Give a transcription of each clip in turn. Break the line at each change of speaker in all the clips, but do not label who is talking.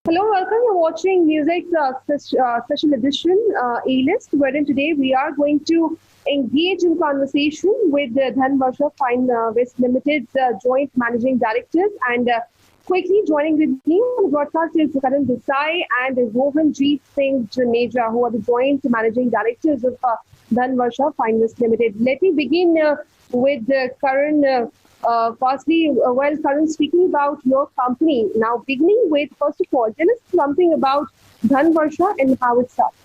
Hello, welcome. You're watching Music Special Edition A-List, wherein today we are going to engage in conversation with Dhanvarsha Fine West Limited's joint managing directors. And quickly joining with me on the broadcast is Karan Desai and Rohanjeet Singh Janeja, who are the joint managing directors of Dhanvarsha Fine West Limited. Let me begin with Karan. Karan, speaking about your company, now beginning with, first of all, tell us something about Dhanvarsha and how it started.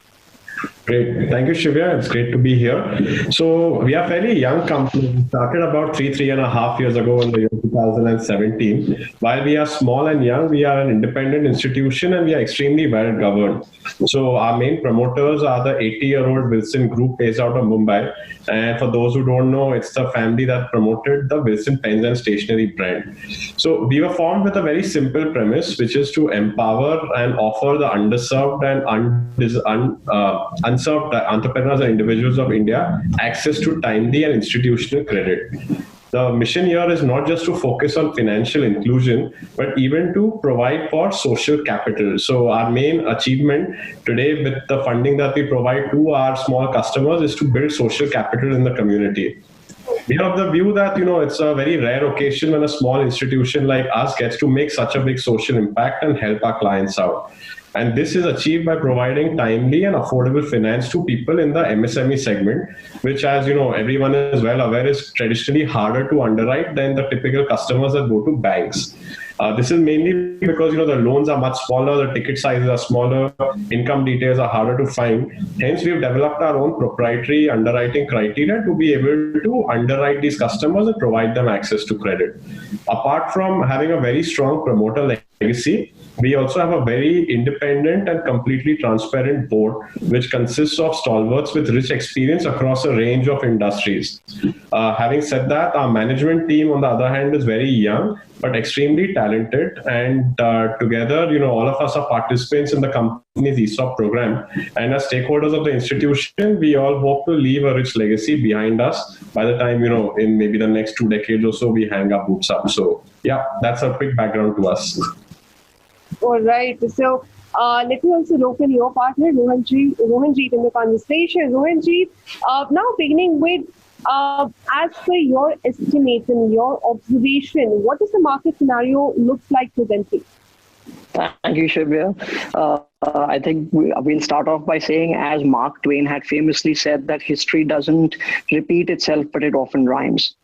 Great. Thank you, Shivya. It's great to be here. So we are a fairly young company. We started about three and a half years ago in the year 2017. While we are small and young, we are an independent institution and we are extremely well governed. So our main promoters are the 80-year-old Wilson Group based out of Mumbai. And for those who don't know, it's the family that promoted the Wilson Pens and Stationery brand. So we were formed with a very simple premise, which is to empower and offer the underserved and unserved entrepreneurs and individuals of India access to timely and institutional credit. The mission here is not just to focus on financial inclusion, but even to provide for social capital. So our main achievement today with the funding that we provide to our small customers is to build social capital in the community. We have the view that, it's a very rare occasion when a small institution like us gets to make such a big social impact and help our clients out. And this is achieved by providing timely and affordable finance to people in the MSME segment, which, as everyone is well aware, is traditionally harder to underwrite than the typical customers that go to banks. This is mainly because the loans are much smaller, the ticket sizes are smaller, income details are harder to find. Hence, we've developed our own proprietary underwriting criteria to be able to underwrite these customers and provide them access to credit. Apart from having a very strong promoter legacy, we also have a very independent and completely transparent board, which consists of stalwarts with rich experience across a range of industries. Having said that, our management team, on the other hand, is very young, but extremely talented. And together, all of us are participants in the company's ESOP program. And as stakeholders of the institution, we all hope to leave a rich legacy behind us by the time, in maybe the next 2 decades or so, we hang our boots up. So, yeah, that's a quick background to us.
All right. So let me also welcome your partner, Rohanjeet, in the conversation. Rohanjeet, now beginning with, as per your estimation, your observation, what does the market scenario looks like presently?
Thank you, Shivya. I think we'll start off by saying, as Mark Twain had famously said, that history doesn't repeat itself, but it often rhymes.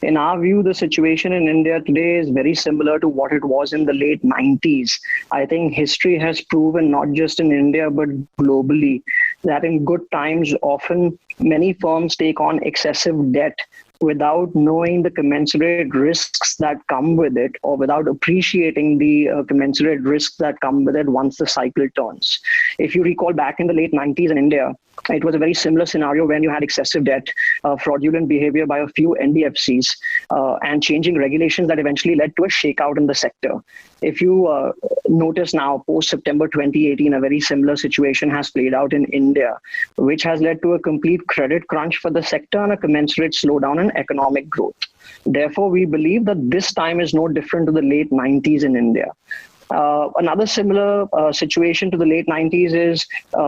In our view, the situation in India today is very similar to what it was in the late 90s. I think history has proven, not just in India, but globally, that in good times, often many firms take on excessive debt without knowing the commensurate risks that come with it, or without appreciating the commensurate risks that come with it once the cycle turns. If you recall back in the late 90s in India, it was a very similar scenario when you had excessive debt, fraudulent behavior by a few NBFCs, and changing regulations that eventually led to a shakeout in the sector. If you notice now, post-September 2018, a very similar situation has played out in India, which has led to a complete credit crunch for the sector and a commensurate slowdown in economic growth. Therefore, we believe that this time is no different to the late 90s in India. Another similar situation to the late 90s is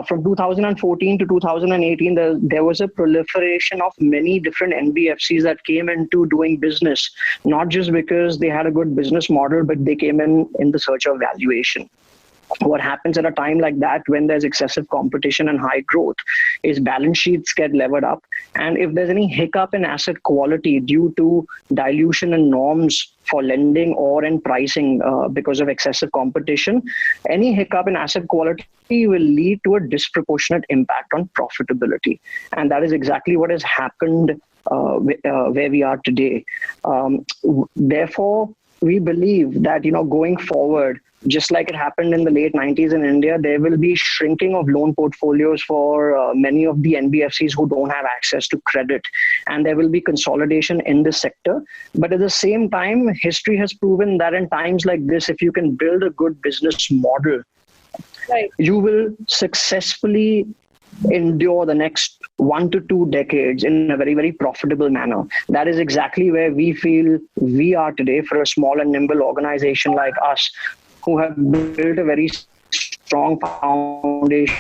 from 2014 to 2018, there was a proliferation of many different NBFCs that came into doing business, not just because they had a good business model, but they came in the search of valuation. What happens at a time like that, when there's excessive competition and high growth, is balance sheets get levered up. And if there's any hiccup in asset quality due to dilution in norms for lending or in pricing because of excessive competition, any hiccup in asset quality will lead to a disproportionate impact on profitability. And that is exactly what has happened where we are today. Therefore, we believe that, going forward, just like it happened in the late 90s in India, there will be shrinking of loan portfolios for many of the NBFCs who don't have access to credit. And there will be consolidation in this sector. But at the same time, history has proven that in times like this, if you can build a good business model, right, you will successfully endure the next 1 to 2 decades in a very, very profitable manner. That is exactly where we feel we are today for a small and nimble organization like us, who have built a very strong foundation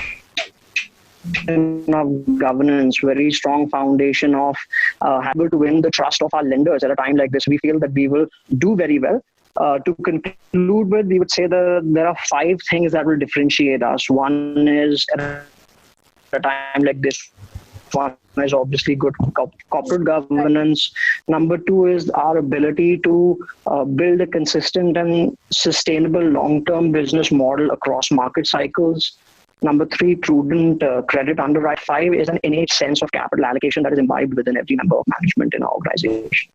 of governance, very strong foundation of able to win the trust of our lenders at a time like this. We feel that we will do very well. To conclude with, we would say that there are 5 things that will differentiate us. One is at a time like this, one is obviously good corporate governance. Number 2 is our ability to build a consistent and sustainable long-term business model across market cycles. Number 3, prudent credit underwriting. 5 is an innate sense of capital allocation that is imbibed within every member of management in our organization.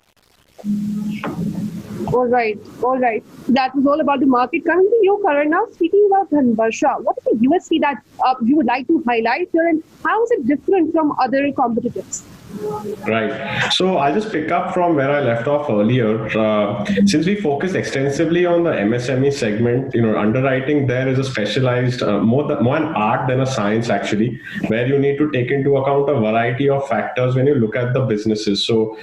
All right. That was all about the market. Coming to you, Karan, now speaking about Dhanvarsha, what is the USP that you would like to highlight here, and how is it different from other competitors?
Right. So I'll just pick up from where I left off earlier. Since we focus extensively on the MSME segment, underwriting there is a specialized, more an art than a science actually, where you need to take into account a variety of factors when you look at the businesses. So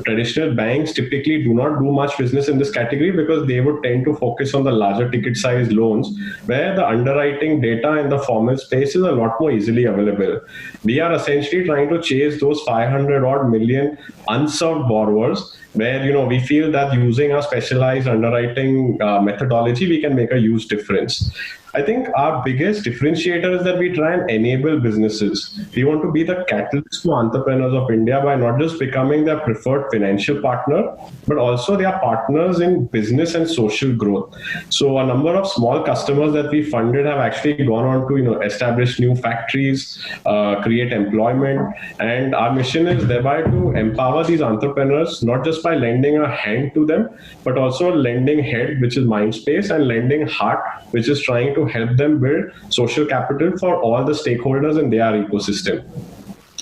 traditional banks typically do not do much business in this category because they would tend to focus on the larger ticket size loans, where the underwriting data in the formal space is a lot more easily available. We are essentially trying to chase those 500 odd million unserved borrowers, where we feel that using a specialized underwriting methodology, we can make a huge difference. I think our biggest differentiator is that we try and enable businesses. We want to be the catalyst to entrepreneurs of India by not just becoming their preferred financial partner, but also their partners in business and social growth. So a number of small customers that we funded have actually gone on to establish new factories, create employment, and our mission is thereby to empower these entrepreneurs, not just by lending a hand to them, but also lending head, which is mind space, and lending heart, which is trying to help them build social capital for all the stakeholders in their ecosystem.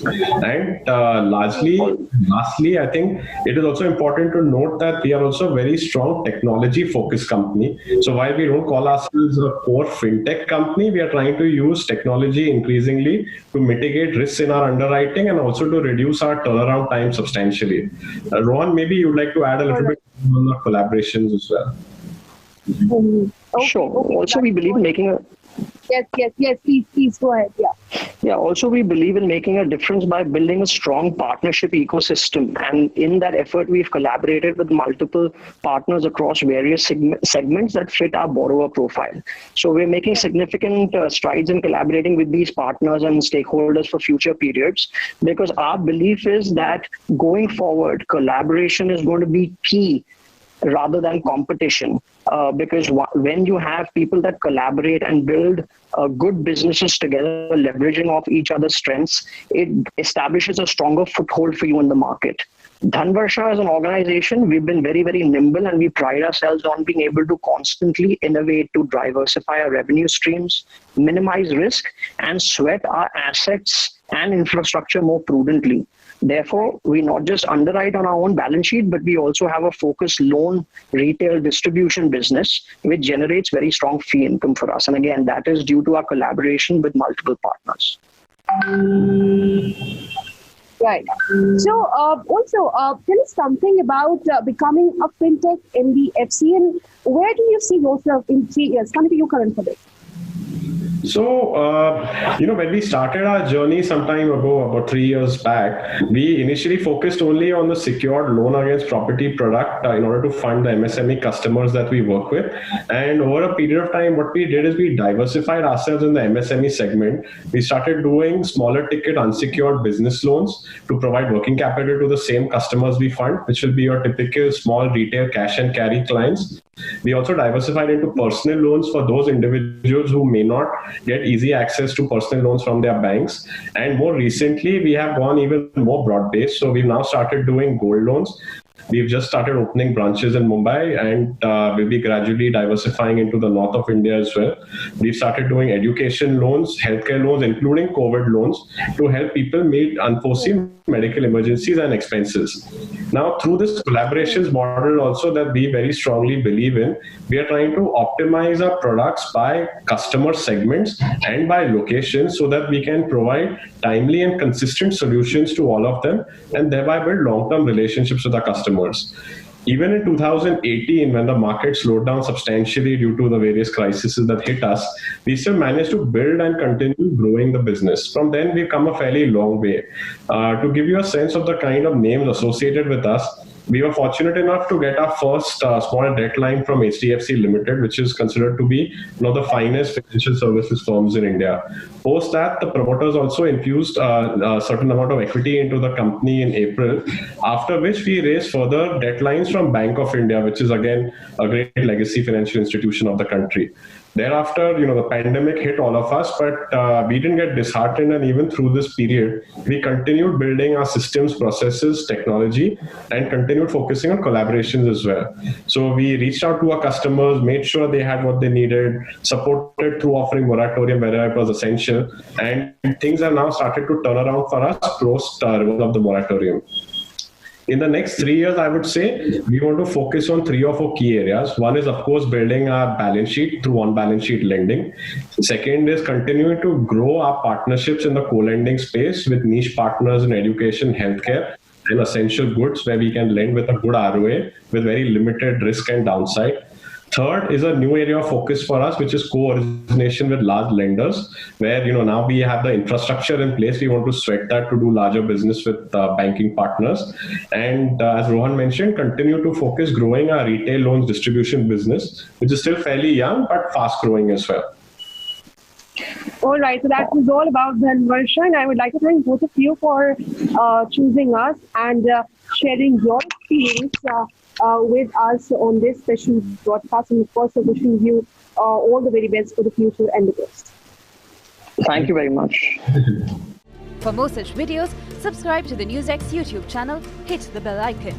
And lastly, I think it is also important to note that we are also a very strong technology-focused company. So while we don't call ourselves a core fintech company, we are trying to use technology increasingly to mitigate risks in our underwriting and also to reduce our turnaround time substantially. Rohan, maybe you'd like to add a little bit on the collaborations as well.
Sure. Also, we believe in making a...
Yes, please go ahead.
Yeah, also we believe in making a difference by building a strong partnership ecosystem. And in that effort, we've collaborated with multiple partners across various segments that fit our borrower profile. So we're making significant strides in collaborating with these partners and stakeholders for future periods, because our belief is that going forward, collaboration is going to be key rather than competition, because when you have people that collaborate and build good businesses together, leveraging off each other's strengths, it establishes a stronger foothold for you in the market. Dhanvarsha as an organization, we've been very, very nimble, and we pride ourselves on being able to constantly innovate to diversify our revenue streams, minimize risk, and sweat our assets and infrastructure more prudently. Therefore, we not just underwrite on our own balance sheet, but we also have a focused loan retail distribution business, which generates very strong fee income for us. And again, that is due to our collaboration with multiple partners.
Right. So also, tell us something about becoming a fintech NBFC, and where do you see yourself in 3 years? Coming to you, Karan, for this.
So, when we started our journey some time ago, about 3 years back, we initially focused only on the secured loan against property product in order to fund the MSME customers that we work with. And over a period of time, what we did is we diversified ourselves in the MSME segment. We started doing smaller ticket unsecured business loans to provide working capital to the same customers we fund, which will be your typical small retail cash and carry clients. We also diversified into personal loans for those individuals who may not get easy access to personal loans from their banks. And more recently, we have gone even more broad-based. So we've now started doing gold loans. We've just started opening branches in Mumbai, and we'll be gradually diversifying into the north of India as well. We've started doing education loans, healthcare loans, including COVID loans, to help people meet unforeseen medical emergencies and expenses. Now, through this collaborations model also that we very strongly believe in, we are trying to optimize our products by customer segments and by location so that we can provide timely and consistent solutions to all of them and thereby build long-term relationships with our customers. Even in 2018, when the market slowed down substantially due to the various crises that hit us, we still managed to build and continue growing the business. From then, we've come a fairly long way. To give you a sense of the kind of names associated with us, we were fortunate enough to get our first small debt line from HDFC Limited, which is considered to be one of the finest financial services firms in India. Post that, the promoters also infused a certain amount of equity into the company in April, after which we raised further debt lines from Bank of India, which is again a great legacy financial institution of the country. Thereafter, the pandemic hit all of us, but we didn't get disheartened. And even through this period, we continued building our systems, processes, technology, and continued focusing on collaborations as well. So we reached out to our customers, made sure they had what they needed, supported through offering moratorium wherever it was essential. And things have now started to turn around for us post removal of the moratorium. In the next 3 years, I would say we want to focus on 3 or 4 key areas. One is, of course, building our balance sheet through on-balance sheet lending. Second is continuing to grow our partnerships in the co-lending space with niche partners in education, healthcare, and essential goods, where we can lend with a good ROA with very limited risk and downside. Third is a new area of focus for us, which is co-origination with large lenders, where now we have the infrastructure in place. We want to sweat that to do larger business with banking partners. And as Rohan mentioned, continue to focus growing our retail loans distribution business, which is still fairly young but fast growing as well.
All right, so that was all about Dhanvarsha, and I would like to thank both of you for choosing us and sharing your experience with us on this special broadcast, and of course, wishing you all the very best for the future and the best.
Thank you very much.
For more such videos, subscribe to the NewsX YouTube channel, hit the bell icon.